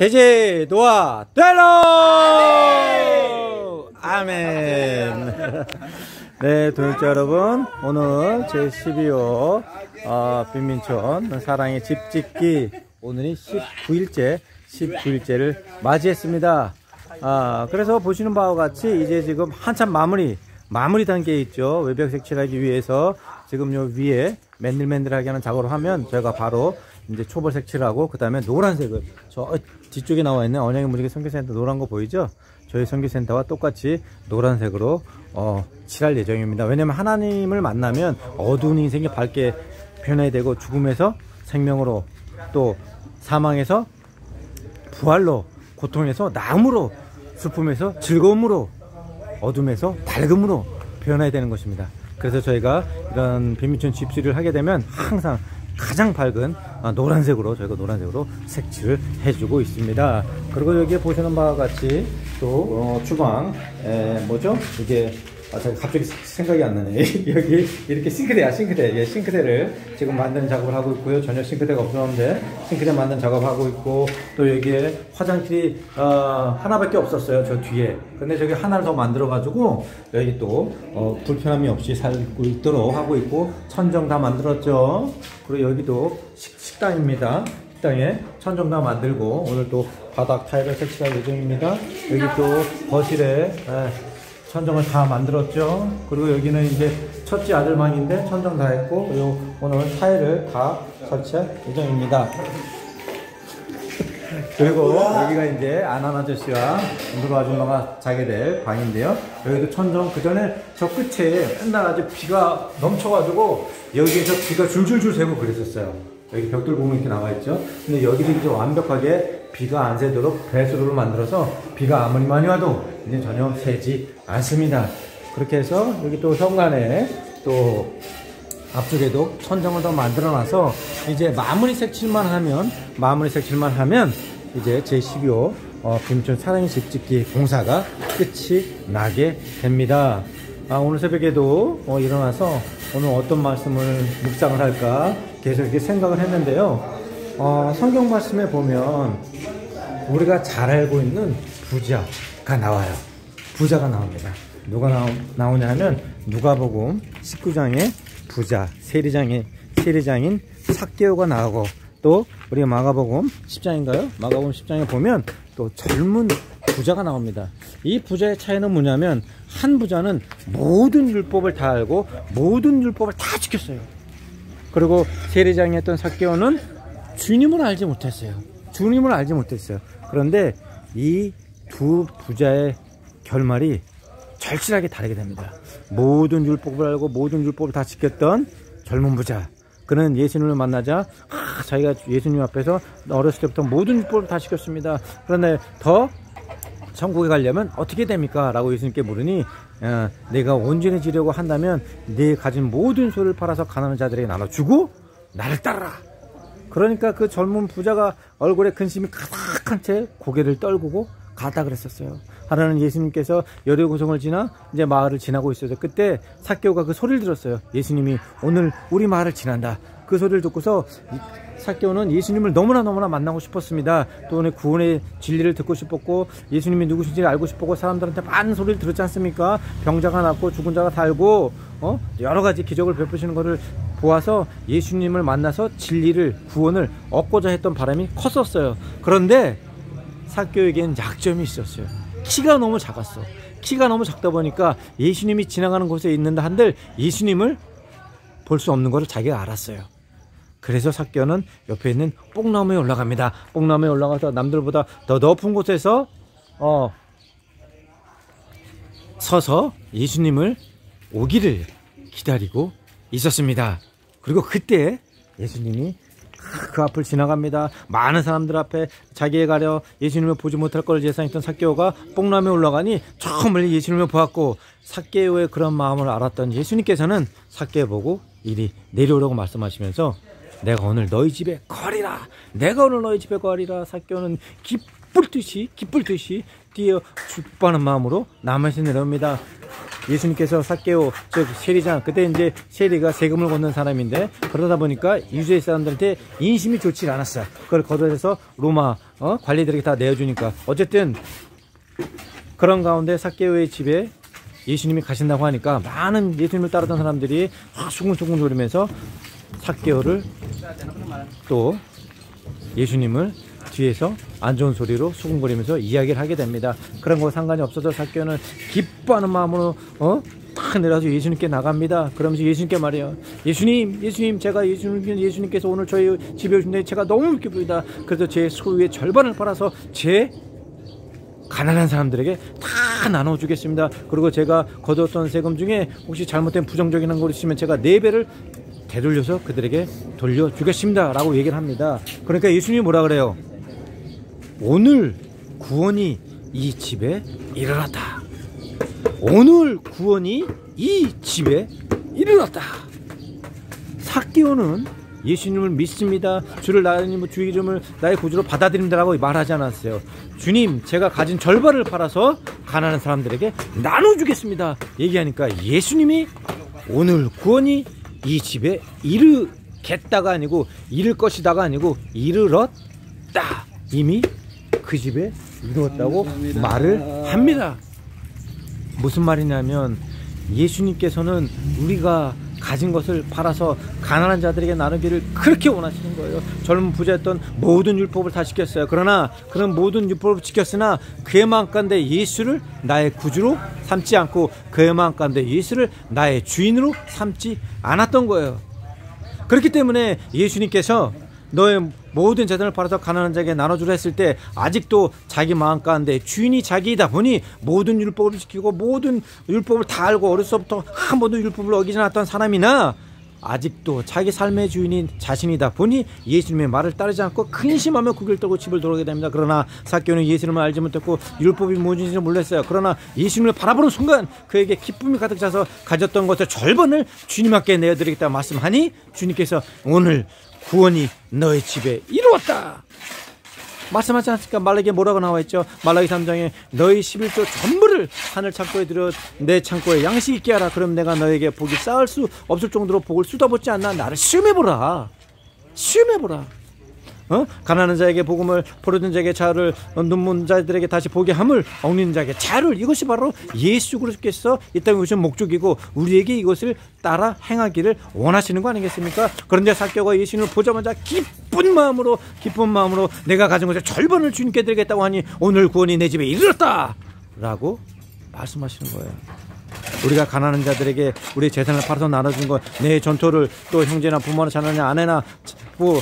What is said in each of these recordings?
해제 노아 델로 아멘. 네, 도역자 여러분, 오늘 제 12호 빈민촌 사랑의 집짓기 오늘이 19일째를 맞이했습니다. 그래서 보시는 바와 같이 이제 지금 한참 마무리 단계에 있죠. 외벽 색칠하기 위해서 지금 요 위에 맨들맨들하게 하는 작업을 하면 저희가 바로 이제 초벌 색칠하고 그 다음에 노란색을 저 뒤쪽에 나와 있는 언양의 무지개 선교센터 노란 거 보이죠? 저희 선교센터와 똑같이 노란색으로 칠할 예정입니다. 왜냐면 하나님을 만나면 어두운 인생이 밝게 변해야 되고, 죽음에서 생명으로, 또 사망에서 부활로, 고통에서 나음으로, 슬픔에서 즐거움으로, 어둠에서 밝음으로 변해야 되는 것입니다. 그래서 저희가 이런 빈민촌 집수리를 하게 되면 항상 가장 밝은 노란색으로, 저희가 노란색으로 색칠을 해주고 있습니다. 그리고 여기에 보시는 바와 같이 또 주방 뭐죠? 이게 갑자기 생각이 안 나네. 여기 이렇게 싱크대. 예, 싱크대를 지금 만드는 작업을 하고 있고요. 전혀 싱크대가 없었는데 싱크대 만드는 작업하고 있고, 또 여기에 화장실이 하나밖에 없었어요, 저 뒤에. 근데 저기 하나를 더 만들어 가지고 여기 또 불편함이 없이 살고 있도록 하고 있고, 천정 다 만들었죠. 그리고 여기도 식당입니다. 식당에 천정 다 만들고 오늘 또 바닥 타일을 설치할 예정입니다. 여기 또 거실에 천정을 다 만들었죠. 그리고 여기는 이제 첫째 아들 방인데 천정 다 했고, 그리고 오늘 타일을 다 설치할 예정입니다. 그리고 여기가 이제 아난 아저씨와 누루 아줌마가 자게 될 방인데요. 여기도 천정, 그 전에 저 끝에 맨날 아주 비가 넘쳐가지고 여기에서 비가 줄줄줄 새고 그랬었어요. 여기 벽돌 보면 이렇게 나와있죠. 근데 여기도 이제 완벽하게 비가 안 새도록 배수로를 만들어서 비가 아무리 많이 와도 이제 전혀 새지 않습니다. 그렇게 해서 여기 또 현관에 또 앞쪽에도 천정을 더 만들어 놔서 이제 마무리 색칠만 하면 이제 제 12호 빈민촌 사랑의 집짓기 공사가 끝이 나게 됩니다. 오늘 새벽에도 일어나서 오늘 어떤 말씀을 묵상을 할까 계속 이렇게 생각을 했는데요. 성경 말씀에 보면 우리가 잘 알고 있는 부자가 나와요. 부자가 나옵니다. 누가 나오냐 하면 누가복음 19장에 부자, 세리장인 삭개오가 나오고, 또 우리 마가복음 10장인가요? 마가복음 10장에 보면 또 젊은 부자가 나옵니다. 이 부자의 차이는 뭐냐면, 한 부자는 모든 율법을 다 알고 모든 율법을 다 지켰어요. 그리고 세리장이었던 삭개오는 주님을 알지 못했어요. 그런데 이 두 부자의 결말이 절실하게 다르게 됩니다. 모든 율법을 알고 모든 율법을 다 지켰던 젊은 부자, 그는 예수님을 만나자 자기가 예수님 앞에서 어렸을 때부터 모든 율법을 다 지켰습니다. 그런데 더 천국에 가려면 어떻게 됩니까? 라고 예수님께 물으니, 내가 온전해지려고 한다면 네 가진 모든 소유를 팔아서 가난한 자들에게 나눠주고 나를 따르라. 그러니까 그 젊은 부자가 얼굴에 근심이 가득한 채 고개를 떨구고 가다 그랬었어요. 하나는 예수님께서 여리고성을 지나 이제 마을을 지나고 있어서 그때 삭개오가 그 소리를 들었어요. 예수님이 오늘 우리 마을을 지난다. 그 소리를 듣고서 삭개오는 예수님을 너무나 만나고 싶었습니다. 또 오늘 구원의 진리를 듣고 싶었고, 예수님이 누구신지를 알고 싶었고, 사람들한테 많은 소리를 들었지 않습니까? 병자가 낫고 죽은 자가 살고 여러 가지 기적을 베푸시는 것을 보아서 예수님을 만나서 진리를, 구원을 얻고자 했던 바람이 컸었어요. 그런데 삭개오에게는 약점이 있었어요. 키가 너무 작았어. 키가 너무 작다 보니까 예수님이 지나가는 곳에 있는다 한들 예수님을 볼 수 없는 것을 자기가 알았어요. 그래서 삭개오는 옆에 있는 뽕나무에 올라갑니다. 뽕나무에 올라가서 남들보다 더 높은 곳에서 서서 예수님을 오기를 기다리고 있었습니다. 그리고 그때 예수님이 그 앞을 지나갑니다. 많은 사람들 앞에 자기에 가려 예수님을 보지 못할 걸 예상했던 삭개오가 뽕나무에 올라가니 저 멀리 예수님을 보았고, 삭개오의 그런 마음을 알았던 예수님께서는 삭개오 보고 이리 내려오라고 말씀하시면서 내가 오늘 너희 집에 거하리라. 삭개오는 기쁠 듯이 뛰어 축복하는 마음으로 나무에서 내려옵니다. 예수님께서 삭개오 즉 세리장, 그때 이제 세리가 세금을 걷는 사람인데, 그러다 보니까 유대 사람들한테 인심이 좋지 않았어. 그걸 걷어내서 로마 관리들에게 다 내어주니까, 어쨌든 그런 가운데 삭개오의 집에 예수님이 가신다고 하니까 많은 예수님을 따르던 사람들이 수근수근 거리면서 삭개오를 또 예수님을 뒤에서 안 좋은 소리로 수군거리면서 이야기를 하게 됩니다. 그런 거 상관이 없어서 삭개오는 기뻐하는 마음으로 탁 내려서 예수님께 나갑니다. 그러면서 예수님께 말해요. 예수님, 제가 예수님께서 오늘 저희 집에 오신데 제가 너무 기쁩니다. 그래서 제 소유의 절반을 팔아서 제 가난한 사람들에게 다 나눠주겠습니다. 그리고 제가 거두었던 세금 중에 혹시 잘못된 부정적인 한 거 있으면 제가 4배를 되돌려서 그들에게 돌려주겠습니다 라고 얘기를 합니다. 그러니까 예수님이 뭐라 그래요? 오늘 구원이 이 집에 이르렀다. 오늘 구원이 이 집에 이르렀다. 삭개오는 예수님을 믿습니다. 주를 나의 주 이름을 나의 구주로 받아들입니다 라고 말하지 않았어요. 주님, 제가 가진 절반을 팔아서 가난한 사람들에게 나눠주겠습니다 얘기하니까, 예수님이 오늘 구원이 이 집에 이르겠다가 아니고 이를 것이다가 아니고 이르렀다, 이미 그 집에 이루었다고 말을 합니다. 무슨 말이냐면, 예수님께서는 우리가 가진 것을 팔아서 가난한 자들에게 나누기를 그렇게 원하시는 거예요. 젊은 부자였던 모든 율법을 다 지켰어요. 그러나 그런 모든 율법을 지켰으나 그의 마음 가운데 예수를 나의 구주로 삼지 않고, 그의 마음 가운데 예수를 나의 주인으로 삼지 않았던 거예요. 그렇기 때문에 예수님께서 너의 모든 재산을 팔아서 가난한 자에게 나눠주라 했을 때, 아직도 자기 마음 가운데 주인이 자기이다 보니 모든 율법을 지키고 모든 율법을 다 알고 어렸을 때부터 한 번도 율법을 어기지 않았던 사람이나, 아직도 자기 삶의 주인인 자신이다 보니 예수님의 말을 따르지 않고 근심하며 고개를 떨고 집을 돌아오게 됩니다. 그러나 삭개오는 예수님을 알지 못했고 율법이 무엇인지를 몰랐어요. 그러나 예수님을 바라보는 순간 그에게 기쁨이 가득 차서 가졌던 것의 절반을 주님께 내어드리겠다 말씀하니, 주님께서 오늘 구원이 너의 집에 이루었다 말씀하지 않습니까? 말라기에 뭐라고 나와있죠? 말라기 3장에 너희 11조 전부를 하늘 창고에 들여 내 창고에 양식 있게 하라. 그럼 내가 너에게 복이 쌓을 수 없을 정도로 복을 쏟아붓지 않나. 나를 시험해보라. 시험해보라. 가난한 자에게 복음을, 포로된 자에게 자유를, 눈먼 자들에게 다시 보게 함을, 억는 자에게 자유를. 이것이 바로 예수 그리스도께서 이 땅에 오신 목적이고 우리에게 이것을 따라 행하기를 원하시는 거 아니겠습니까? 그런데 삭개오가 예수님을 보자마자 기쁜 마음으로 내가 가진 것의 절반을 주님께 드리겠다고 하니 오늘 구원이 내 집에 이르렀다 라고 말씀하시는 거예요. 우리가 가난한 자들에게 우리 재산을 팔아서 나눠준 것, 내 전토를, 또 형제나 부모나 자녀나 아내나 뭐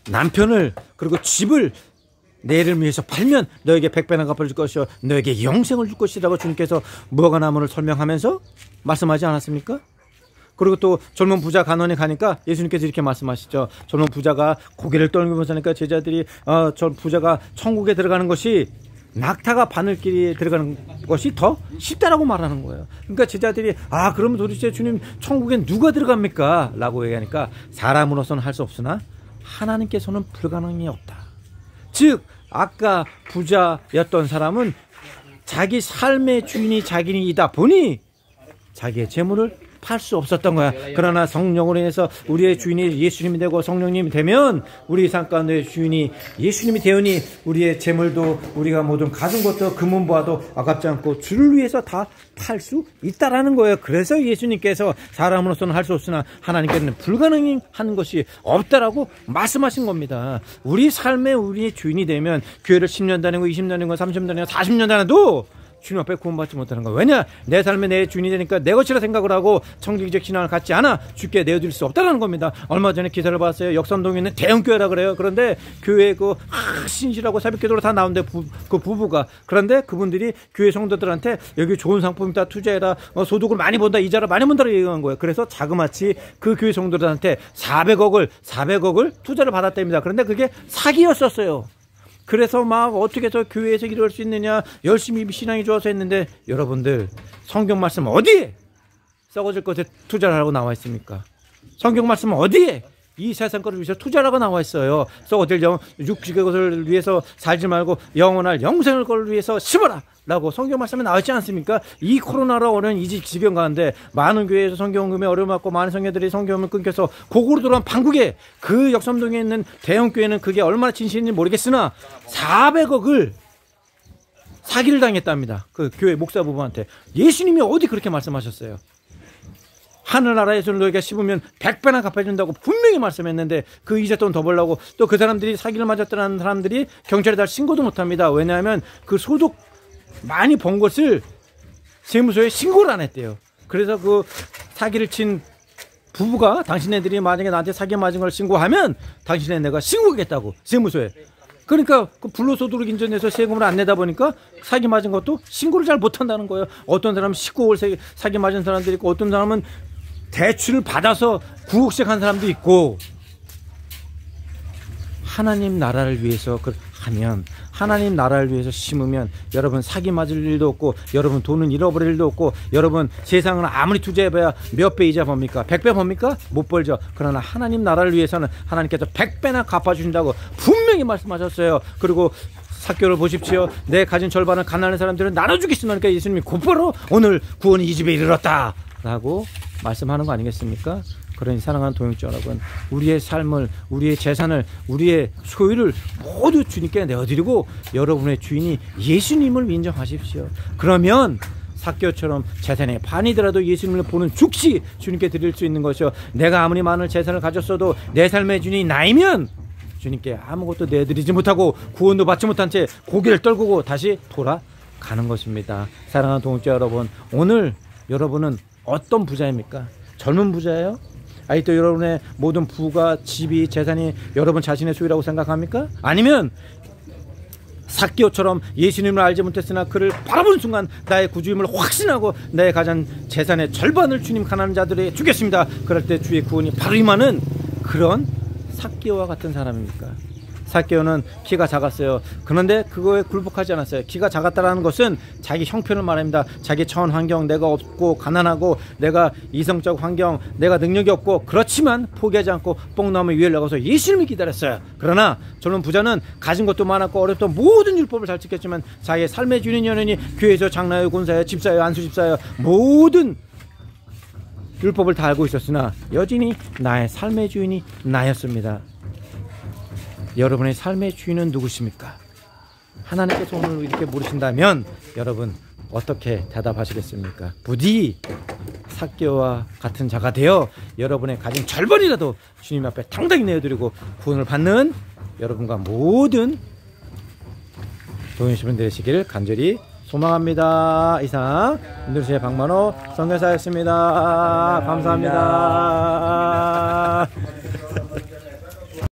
남편을, 그리고 집을 내 이름을 위해서 팔면 너에게 100배나 갚아줄 것이요 너에게 영생을 줄 것이라고 주님께서 무화과나무를 설명하면서 말씀하지 않았습니까? 그리고 또 젊은 부자 간원에 가니까 예수님께서 이렇게 말씀하시죠. 젊은 부자가 고개를 떨면서 하니까 제자들이 저 부자가 천국에 들어가는 것이 낙타가 바늘길에 들어가는 것이 더 쉽다라고 말하는 거예요. 그러니까 제자들이 그러면 도대체 주님 천국에 누가 들어갑니까? 라고 얘기하니까, 사람으로서는 할 수 없으나 하나님께서는 불가능이 없다. 즉 아까 부자였던 사람은 자기 삶의 주인이 자기이다 보니 자기의 재물을 팔 수 없었던 거야. 그러나 성령으로 인해서 우리의 주인이 예수님이 되고 성령님이 되면 우리 삶 가운데 주인이 예수님이 되오니 우리의 재물도, 우리가 모든 가진 것도, 금은보화도 아깝지 않고 주를 위해서 다 팔 수 있다라는 거예요. 그래서 예수님께서 사람으로서는 할 수 없으나 하나님께는 불가능한 것이 없다라고 말씀하신 겁니다. 우리 삶에 우리의 주인이 되면 교회를 10년 다니고 20년 다니고 30년 다니고 40년 다녀도 주님 앞에 구원받지 못하는 거야. 왜냐? 내 삶에 내 주인이 되니까 내 것이라 생각을 하고 청지기적 신앙을 갖지 않아 주께 내어드릴 수 없다는 겁니다. 얼마 전에 기사를 봤어요. 역삼동에 있는 대형교회라 그래요. 그런데 교회 신실하고 새벽기도로 다 나오는데 그 부부가, 그런데 그분들이 교회 성도들한테 여기 좋은 상품이다, 투자해라, 소득을 많이 번다, 이자를 많이 번다고 얘기한 거예요. 그래서 자그마치 그 교회 성도들한테 400억을 투자를 받았답니다. 그런데 그게 사기였었어요. 그래서 막 어떻게 해서 교회에서 이럴 수 있느냐, 열심히 신앙이 좋아서 했는데, 여러분들 성경 말씀 어디에 썩어질 것에 투자를 하라고 나와 있습니까? 성경 말씀 어디에 이 세상 것을 위해서 투자라고 나와 있어요. 썩어질 육식의 것을 위해서 살지 말고 영원할 영생을 걸 위해서 심어라. 라고 성경 말씀에 나와 있지 않습니까? 이 코로나로 어려운 이 지경 가운데 많은 교회에서 성경음에 어려움 받고 많은 성도들이 성경음을 끊겨서 고국으로 돌아온 판국에 그 역삼동에 있는 대형 교회는 그게 얼마나 진실인지 모르겠으나 400억을 사기를 당했답니다. 그 교회 목사 부부한테. 예수님이 어디 그렇게 말씀하셨어요? 하늘나라에서 너희가 씹으면 100배나 갚아준다고 분명히 말씀했는데 그 이자돈 더 벌라고 또 그 사람들이 사기를 맞았다는 사람들이 경찰에 다 신고도 못합니다. 왜냐하면 그 소득 많이 번 것을 세무서에 신고를 안 했대요. 그래서 그 사기를 친 부부가 당신네들이 만약에 나한테 사기 맞은 걸 신고하면 당신네 내가 신고하겠다고 세무서에. 그러니까 그 불로소득 인정해서 세금을 안 내다 보니까 사기 맞은 것도 신고를 잘 못한다는 거예요. 어떤 사람은 19억 사기 맞은 사람들이 있고 어떤 사람은 대출을 받아서 9억씩 한 사람도 있고 하나님 나라를 위해서 하면 하나님 나라를 위해서 심으면 여러분 사기 맞을 일도 없고 여러분 돈은 잃어버릴 일도 없고 여러분 세상은 아무리 투자해봐야 몇 배 이자 법니까? 100배 법니까? 못 벌죠. 그러나 하나님 나라를 위해서는 하나님께서 100배나 갚아주신다고 분명히 말씀하셨어요. 그리고 사교를 보십시오. 내 가진 절반을 가난한 사람들은 나눠주겠습니다. 그러니까 예수님이 곧바로 오늘 구원이 이 집에 이르렀다 라고 말씀하는 거 아니겠습니까? 그러니 사랑하는 동역자 여러분, 우리의 삶을, 우리의 재산을, 우리의 소유를 모두 주님께 내어드리고 여러분의 주인이 예수님을 인정하십시오. 그러면 삭개오처럼 재산의 반이더라도 예수님을 보는 즉시 주님께 드릴 수 있는 것이요. 내가 아무리 많은 재산을 가졌어도 내 삶의 주인이 나이면 주님께 아무것도 내드리지 못하고 구원도 받지 못한 채 고개를 떨구고 다시 돌아가는 것입니다. 사랑하는 동역자 여러분, 오늘 여러분은 어떤 부자입니까? 젊은 부자예요? 아직도 여러분의 모든 부가, 집이, 재산이 여러분 자신의 소유라고 생각합니까? 아니면 삭개오처럼 예수님을 알지 못했으나 그를 바라보는 순간 나의 구주임을 확신하고 나의 가진 재산의 절반을 주님 가난한 자들에게 주겠습니다. 그럴 때 주의 구원이 바로 임하는 그런 삭개오와 같은 사람입니까? 삭개오는 키가 작았어요. 그런데 그거에 굴복하지 않았어요. 키가 작았다는 것은 자기 형편을 말합니다. 자기 처한 환경, 내가 없고 가난하고 내가 이성적 환경, 내가 능력이 없고 그렇지만 포기하지 않고 뽕나무 위에 나가서 예수님을 기다렸어요. 그러나 젊은 부자는 가진 것도 많았고 어렵던 모든 율법을 잘 지켰지만 자기의 삶의 주인 연연이 교회에서 장로요, 권사요, 집사요, 안수집사요 모든 율법을 다 알고 있었으나 여전히 나의 삶의 주인이 나였습니다. 여러분의 삶의 주인은 누구십니까? 하나님께서 오늘 이렇게 물으신다면 여러분 어떻게 대답하시겠습니까? 부디 삭개오와 같은 자가 되어 여러분의 가진 절반이라도 주님 앞에 당당히 내어드리고 구원을 받는 여러분과 모든 동행시분 되시기를 간절히 소망합니다. 이상 인도네시아 박만호 선교사였습니다. 감사합니다.